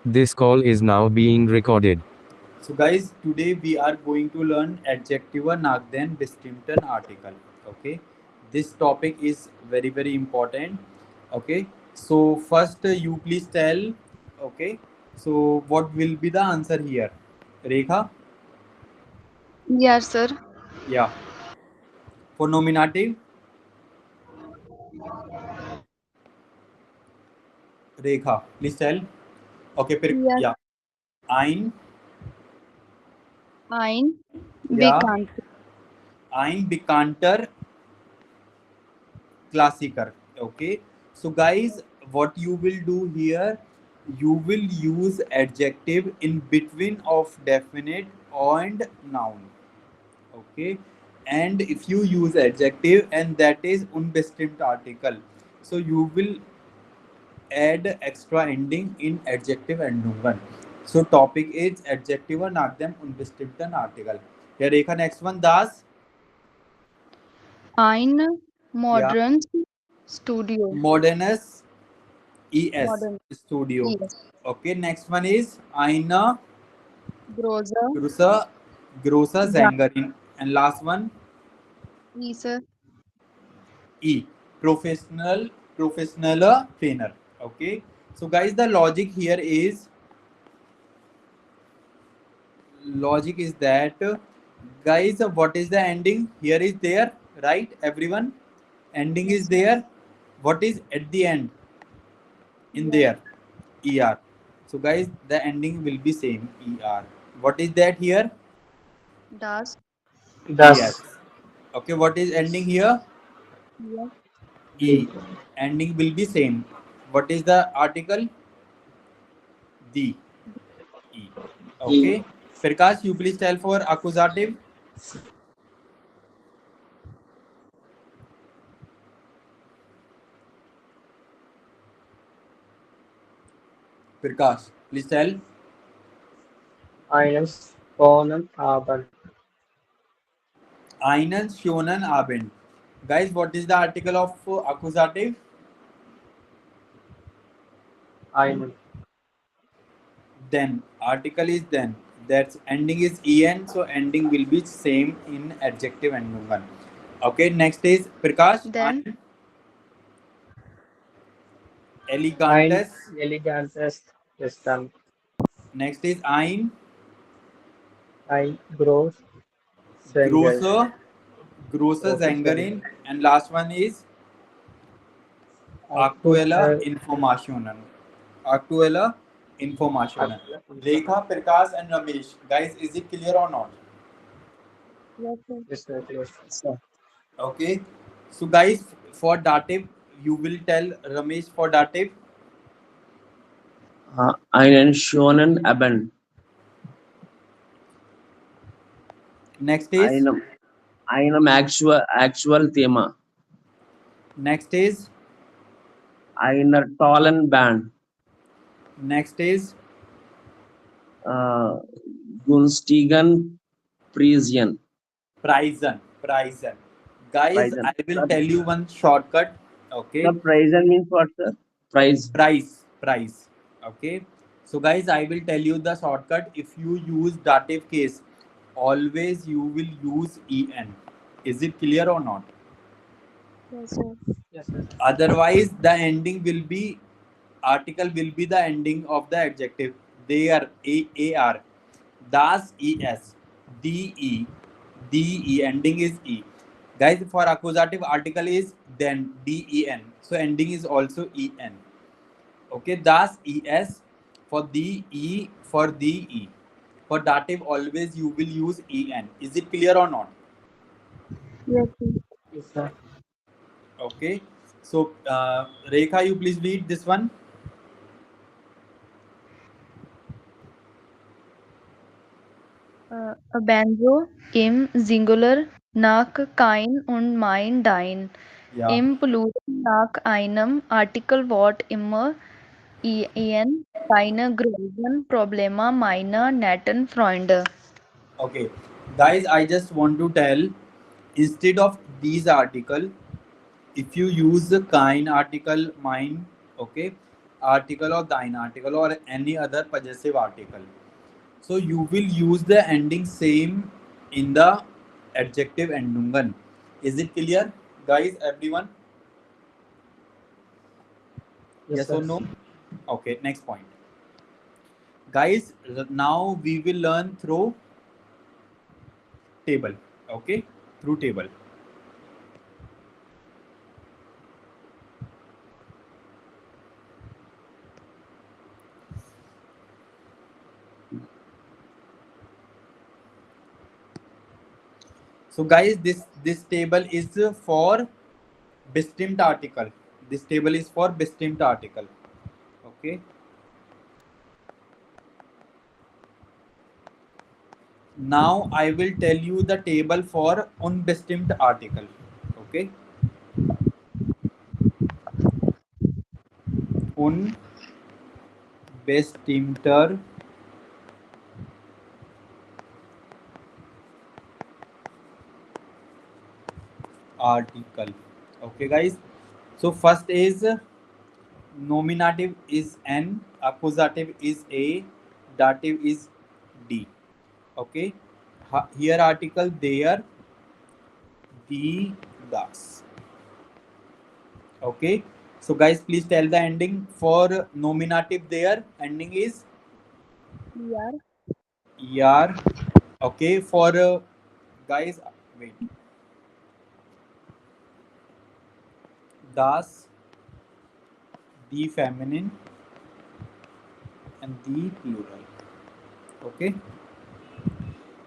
This call is now being recorded. So guys, today we are going to learn adjective nach den bestimmten article. Okay, this topic is very important. Okay, so first you please tell. Okay, so what will be the answer here, Rekha? Yes, sir. Yeah, for nominative, Rekha, please tell. Okay, Yes. yeah, ein, Ein yeah, bekannt. ein bekannter Klassiker. Okay, so guys, what you will do here, you will use adjective in between of definite and noun. Okay, and if you use adjective and that is unbestimmt article, so you will add extra ending in adjective and noun. So topic is adjective nach dem unbestimmten article. Yeah, Rekha, next one, Das. Ein Yeah, modern studio. modernist es Modern. studio. Yes. Okay, next one is eine Großer. große Ja. Sängerin. And last one, Sir. E, professioneller trainer. Okay, so guys, the logic is that guys, what is the ending here is there, right? Everyone, ending is Yes, sir. there. What is at the end in Yes. there? Er. So guys, the ending will be same, er. What is that here? Das. Yes. Das. Okay, what is ending here? Yes. E. Ending will be same. What is the article? The. E. E. Okay. Prakash, you please tell for accusative. Prakash, please tell. Eines Bohnen Abend. Einen schönen Abend. Guys, what is the article of accusative? Einen. Then. Article is then. That's ending is en, so ending will be same in adjective and noun. Okay, next is Prakash. Then Ein Ein elegantes. elegantes Gestern. Next is ein Ein groß Sänger. große Sängerin. And last one is aktuelle Aktuell. Informationen. Aktuelle Informationen. Rekha, Prakash, and Ramesh. Guys, is it clear or not? yes, sir. Ist wirklich. Okay. So, guys, for dative, you will tell Ramesh for dative. Einen schönen Abend. Next is Einem actual Thema. next is Einer tollen Band. next is Günstigen Prisen. Prisen. Prisen. Guys, Prisen. I will tell you one shortcut. Okay. The Prisen means what, sir? Price. Price. Okay, so guys, I will tell you the shortcut. If you use dative case, always you will use en. Is it clear or not? Yes, sir. Yes, yes. Otherwise the ending will be article will be the ending of the adjective. They are ar, das es, de, ending is e. Guys, for accusative article is then den, so ending is also en. Okay, das es for the e, for the e. For dative always you will use en. Is it clear or not? Yes, sir. Yes, sir. Okay, so Rekha, you please read this one. A banjo im Singular nach kein und mein dein. Yeah. Im Plural nach einem Artikel Wort immer en keine großen Probleme meiner netten Freunde. Okay, guys, I just want to tell, instead of these article, if you use the kind article mine, okay, article or thine article or any other possessive article. So you will use the ending same in the adjective endungen. Is it clear, guys? Everyone? Yes sir. or no? Okay, next point. Guys, now we will learn through table. Okay, through table. So guys, this table is for bestimmt article. This table is for bestimmt article. Okay. Now I will tell you the table for unbestimmt article. Okay. Unbestimmter article. Okay, guys. So first is nominative is N, accusative is A, dative is D. Okay. Here article there, the, das. Okay. So guys, please tell the ending for nominative there. Ending is ER. ER. Okay. For guys, wait. Das, the feminine, and the plural. Okay.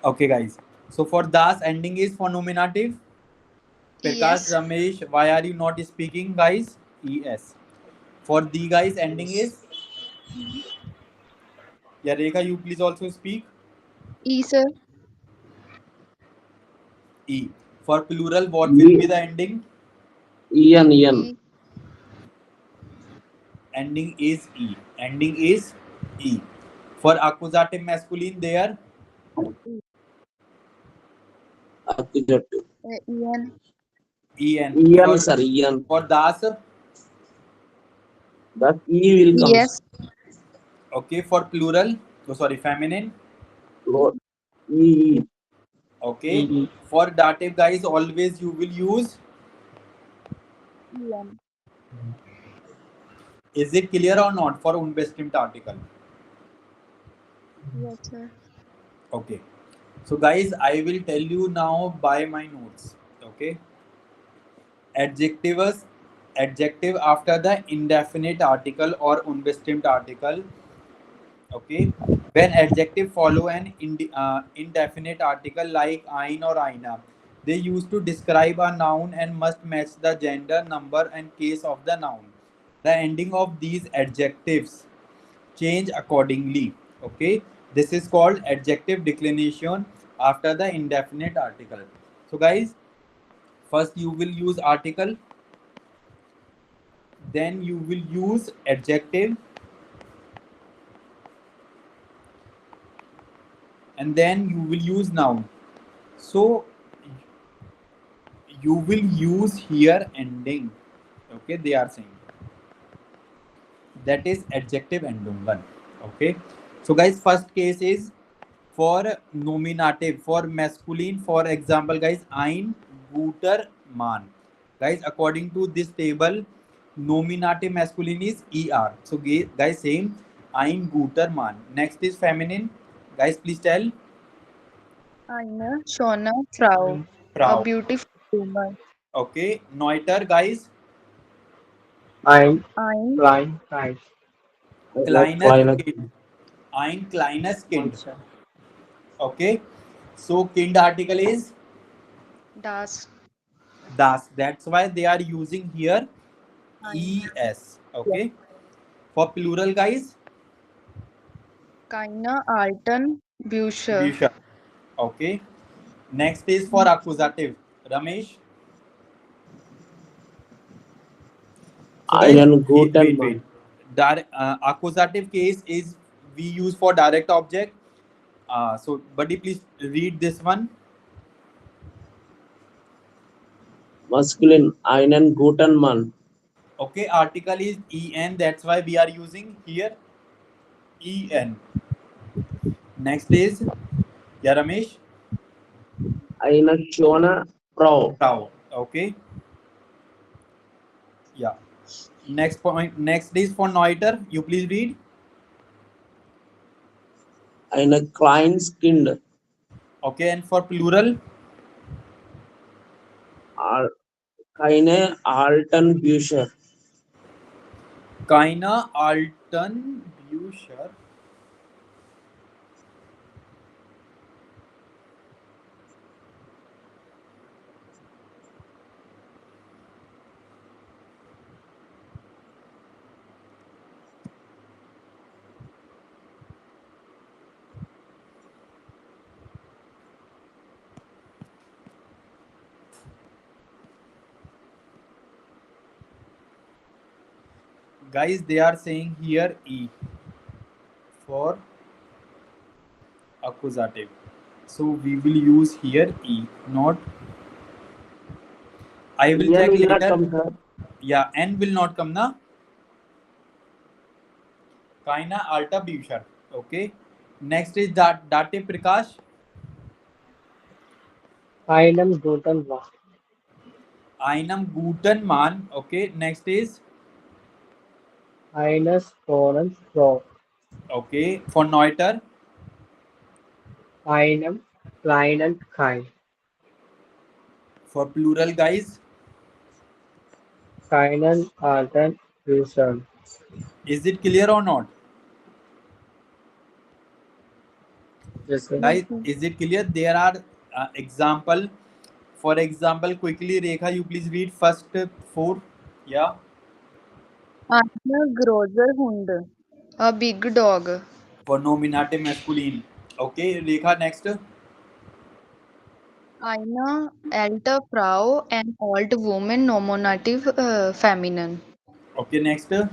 Okay, guys. So for das, ending is for nominative. Prakash, Yes. Ramesh, why are you not speaking, guys? ES. For the guys, ending is. Yeah, Rekha, you please also speak. E, sir. E. For plural, what will be the ending? Ian. E. Ending is E. Ending is E. For accusative masculine, there. Accusative. EN. En. Ian, sir. Ian. For das. That E will come. Yes. Okay. For plural, oh, sorry, feminine. Lord. E. Okay. EE. For dative, guys, always you will use. EN. Is it clear or not for unbestimmt article? Yes, sir. Okay. So guys, I will tell you now by my notes. Okay. Adjective after the indefinite article or unbestimmt article. Okay. When adjective follow an indefinite article like ein or aina, they used to describe a noun and must match the gender, number, and case of the noun. The ending of these adjectives change accordingly. Okay, this is called adjective declination after the indefinite article. So guys, first you will use article, then you will use adjective, and then you will use noun. So you will use here ending. Okay, they are saying that is adjective endungen. Okay, so guys, first case is for nominative, for masculine. For example, guys, ein guter man. Guys, according to this table, nominative masculine is er. So guys, same, ein guter man. Next is feminine. Guys, please tell. Eine schöne Frau. A Frau. beautiful woman. Okay, neuter, guys. Ein Ein Klein. Kleines Kleiner. Kind. Ein kleines Kind. Monster. Okay, so kind article is das. das. That's why they are using here Eine. es. Okay, for plural, guys, Keine alten Bücher. Bücher. Okay, next is for accusative. Ramesh. So guys, Einen guten wait. Mann. Accusative case is we use for direct object. So buddy, please read this one. Masculine. Einen guten Mann. Okay, article is en, that's why we are using here en. Next is, yeah, Ramesh, Aina Chona Pro. proud. Okay, yeah. Next point. Next is for Neuter. You please read. Eine Kleinskind. Okay, and for plural, Al- Keine alten Bücher. keine alten Bücher. Guys, they are saying here e for accusative. So we will use here e, not. I will Ian check will not later. come, sir. Yeah, n will not come na. Kaina alta Bücher. Okay. Next is that dative Prakash. Einem guten Mann. Einem guten Mann. Okay. Next is, Eines vollen Frau. okay, for Neuter. Einem kleinen Kind. For plural, guys. Keinen alten Büchern. Is it clear or not? Yes, sir. Guys, is it clear? There are example. For example, quickly, Rekha, you please read first four. Yeah. Eine großer Hund. A big dog. For nominative masculine. Okay, Rekha, next. Eine alte Frau, an old woman, nominative feminine. Okay, next. Eine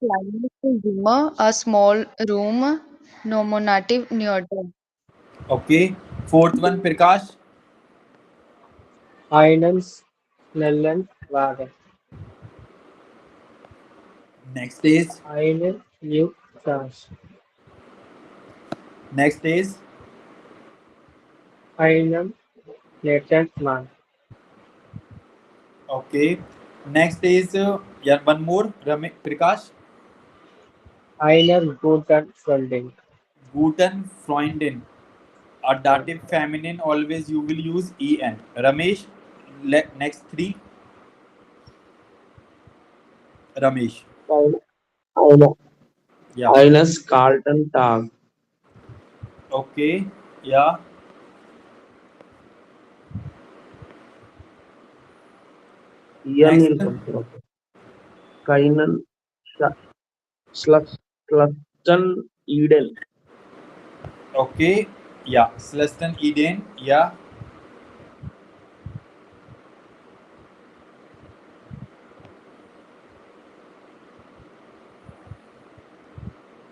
kleines Zimmer, a small room, nominative neuter. Okay. Fourth one, Prakash. Einen schnellen Wagen. Next is. Eine new chance. Next is. Einen netten Mann. Okay. Next is, yeah, one more, Prakash. Einer guten Freundin. Guten Freundin. A dative feminine, always you will use en. Ramesh, next three. Ramesh. Eine, Yeah. Eines kalten Tag. Okay. Yeah. Ian Next. will come, sir. Okay. Keinen Schluchten Eden. Okay. Yeah. Celestin Eden. Yeah.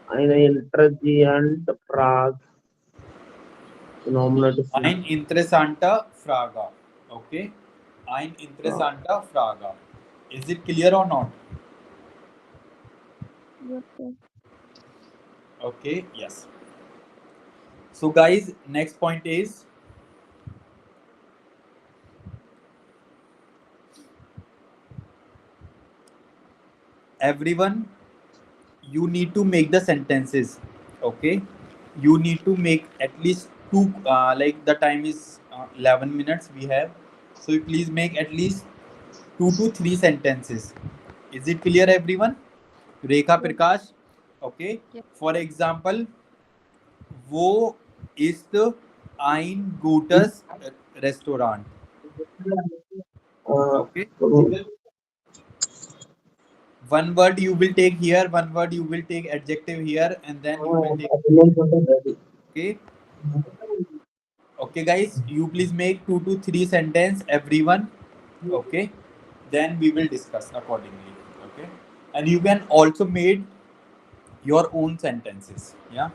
Eine intelligent Prague. Nominative. Ein interessante Frage. Okay. Ein interessante Frage. Is it clear or not? Yes, sir. Okay. Yes. So, guys, next point is, everyone, you need to make the sentences. Okay. You need to make at least two, like the time is 11 minutes we have. So, you please make at least 2 to 3 sentences. Is it clear, everyone? Rekha, Prakash. Okay. Yes. For example, wo ist ein gutes Restaurant? Okay. One word you will take here, one word you will take adjective here, and then you will take. Okay. Okay, guys, you please make 2 to 3 sentence, everyone. Okay. Then we will discuss accordingly. Okay. And you can also make your own sentences. Yeah.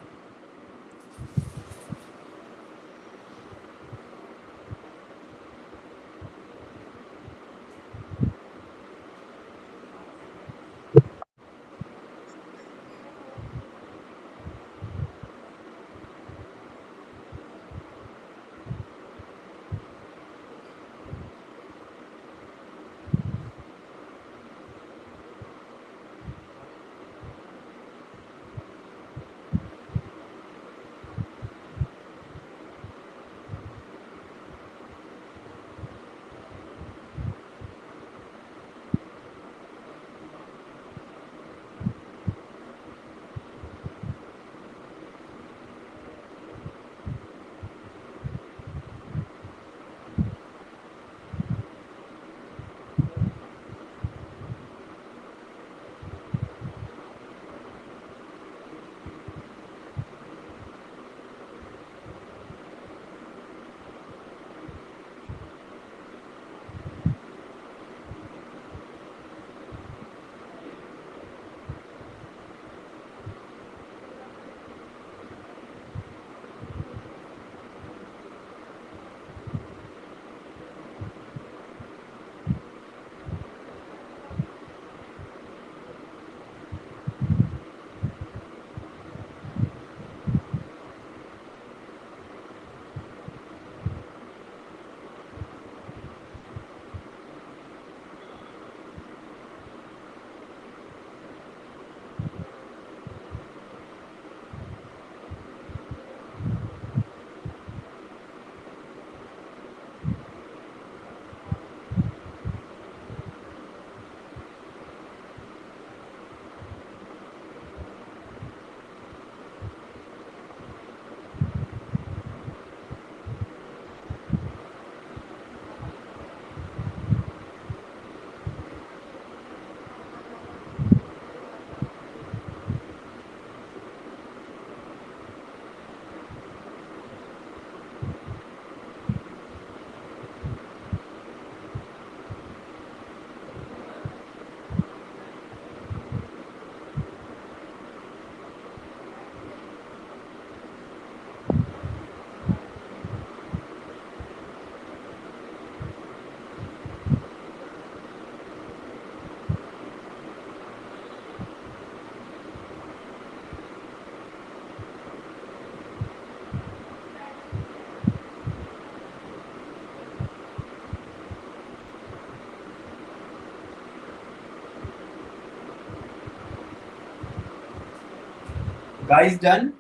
Guys, done?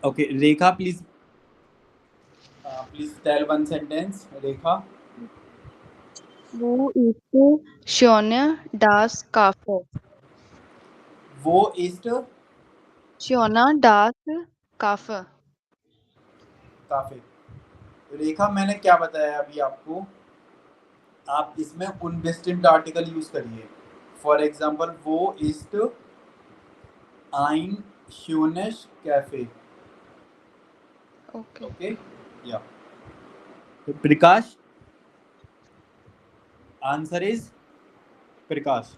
Okay, Rekha, please tell one sentence. Rekha. Wo ist schöner das Kaffee? Wo ist Schöner das Kaffee. काफे? रेखा, मैंने क्या बताया अभी आपको? आप इसमें unbestimmt article use करिए. For example, वो इस्ट ein schönes Cafe. Okay. Okay? Yeah. Prakash? Answer is Prakash.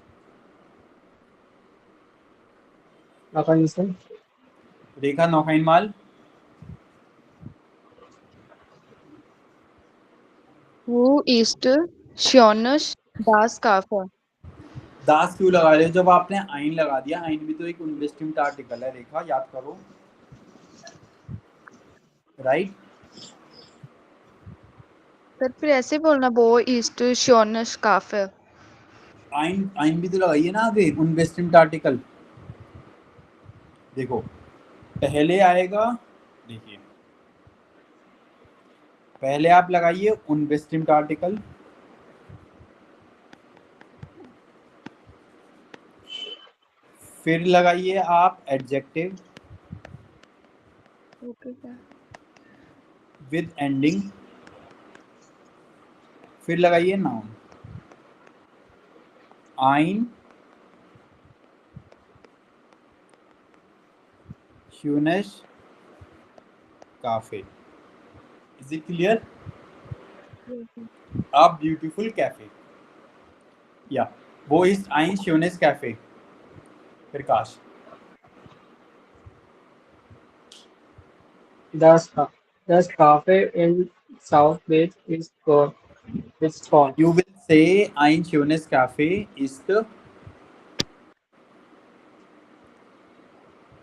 Noch ein bisschen. Rekha, noch einmal. Wo ist schöner das Kaffee? दास क्यों लगा रहे हो जब आपने आइन लगा दिया? आइन भी तो एक unbestimmt आर्टिकल है रेखा, याद करो. राइट? सर फिर ऐसे बोलना वो ist schöner Kaffee. आइन भी तो लगाइए ना आगे, unbestimmt आर्टिकल. देखो, पहले आएगा, देखिए, पहले आप लगाइए unbestimmt आर्टिकल, फिर लगाइए आप एडजेक्टिव ओके क्या? विद एंडिंग, फिर लगाइए noun. ein schönes Cafe. Is it clear? A beautiful cafe. Yeah. Wo ist ein schönes Cafe? Prakash. Das cafe in South Beach is good. It's fun. You will say ein schönes Cafe ist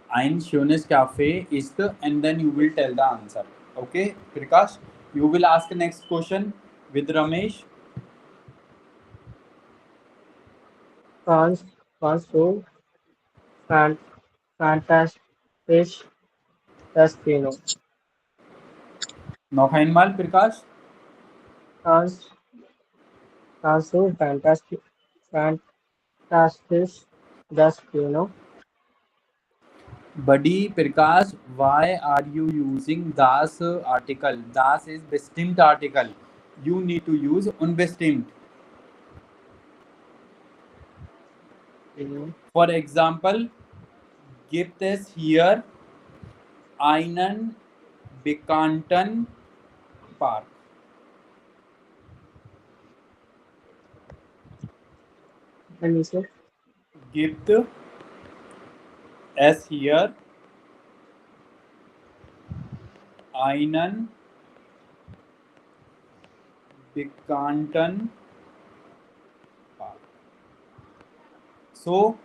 ein schönes Cafe ist, and then you will tell the answer. Okay, Prakash, you will ask the next question with Ramesh. France food, fantastic Destino. Noch einmal, Prakash. France food, fantastic Destino. Buddy, Prakash, why are you using das article? Das is bestimmt article. You need to use unbestimmt. For example, gibt es hier einen bekannten Park? Let me see. Gibt es hier einen bekannten Park? So,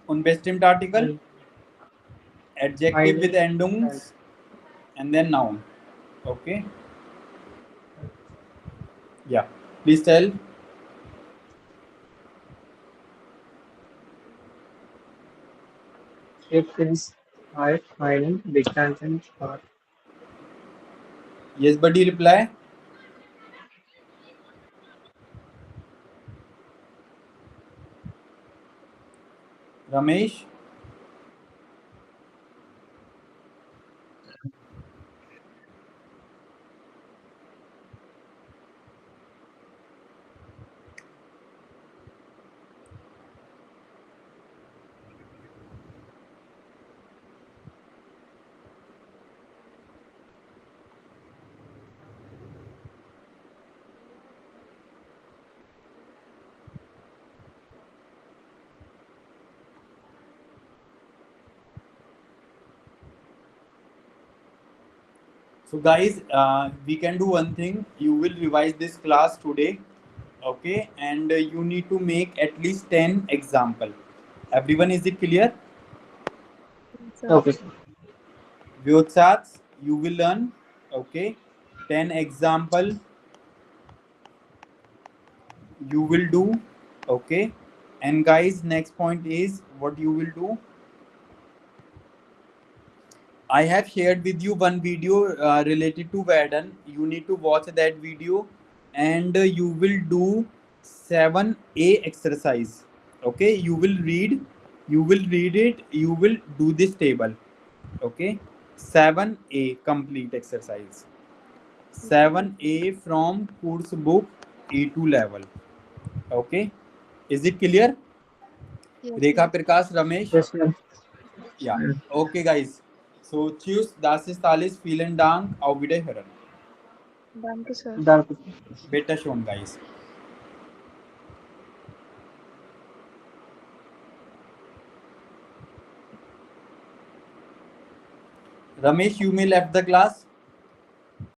unbestimmt article, adjective with endungs, and then noun. Okay? Yeah. Please tell. It is einen bekannten Park. Yes, buddy, reply. Ramesh. So guys, we can do one thing. You will revise this class today, okay? And you need to make at least 10 example. Everyone, is it clear? Okay. Vyotsats, you will learn, okay? 10 example you will do. Okay, and guys, next point is what you will do. I have shared with you one video related to Verdun. You need to watch that video, and you will do 7A exercise. Okay, you will read it, you will do this table. Okay, 7A complete exercise. 7A from course book A2 level. Okay, is it clear? Yes, Rekha, sir. Prakash, Ramesh. Yes, sir. Yeah. Okay, guys. So, tschüss, das ist alles. Vielen Dank. Auf Wiederhören. Danke, sir. Danke. Bitte schon, guys. Ramesh, you may left the class.